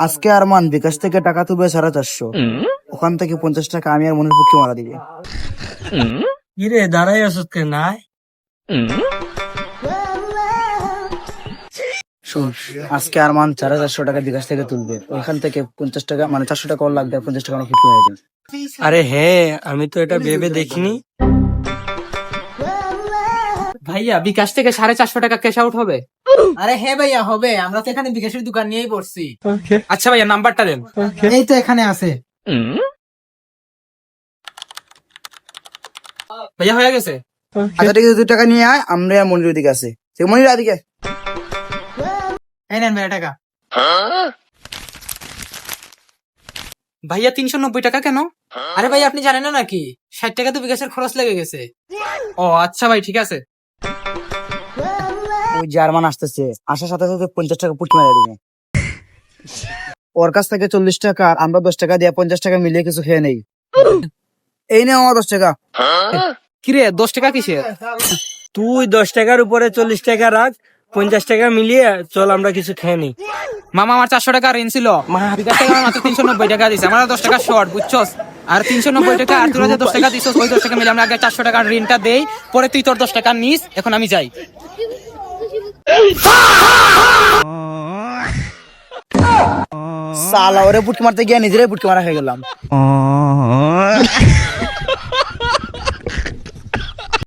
আজকে আরমান বিকাশ থেকে টাকা তুলবে 450, ওখান থেকে 50 টাকা আমি আর মনির পক্ষে মারা দিবে। কিরে দাঁড়াই আছিস কে নাই? শোন, আজকে আরমান 450 টাকা বিকাশ থেকে তুলবে, ওইখান থেকে 50 টাকা মানে 400 টাকা ওর লাগবে, 50 টাকা আমার পক্ষে হয়ে যাবে। আরে হ্যাঁ, আমি তো এটা ভেবে দেখিনি। ভাইয়া বিকাশ থেকে 450 টাকা ক্যাশ আউট হবে? আরে হ্যাঁ ভাইয়া হবে, আমরা তো এখানে বিকাশের দোকান নিয়েই পড়ছি। আচ্ছা ভাইয়া নাম্বারটা দেন। এই তো এখানে আছে। ভাইয়া হয়ে গেছে। আচ্ছা ঠিক আছে, 2 টাকা নিয়ে আয়, আমরা আর মনির দিকে আছে। মনির আদিকে এই নেন ভাইয়া টাকা। ভাইয়া 390 টাকা কেন? আরে ভাই আপনি জানেন না নাকি 60 টাকা তো বিকাশের খরচ লেগে গেছে। ও আচ্ছা ভাই ঠিক আছে। ওই যে আরমান আসতেছে, আসার সাথে সাথে 50 টাকা পুটকি মেরে দিবে। ওর কাছ থেকে 40 টাকা আর আমরা 10 টাকা দিয়ে 50 টাকা মিলিয়ে কিছু খেয়ে নেই। এই নে আমার 10 টাকা। কিরে 10 টাকা কিসের? তুই 10 টাকার উপরে 40 টাকা রাখ, 50 টাকা মিলিয়ে চল আমরা কিছু খেয়ে নিই। মামা আমার 400 টাকা ঋণ ছিল, বিকাশ থেকে আমার মাত্র 390 টাকা দিছে, আমার 10 টাকা শর্ট বুঝছস। আর 390 টাকা আর তোরা যে 10 টাকা দিছস, ওই 10 টাকা মিলে আমরা আগে 400 টাকার ঋণটা দেই, পরে তুই তোর 10 টাকা নিস। এখন আমি যাই। সালা ওরে পুটকি মারতে গিয়ে নিজেরাই পুটকি মারা হয়ে গেলাম।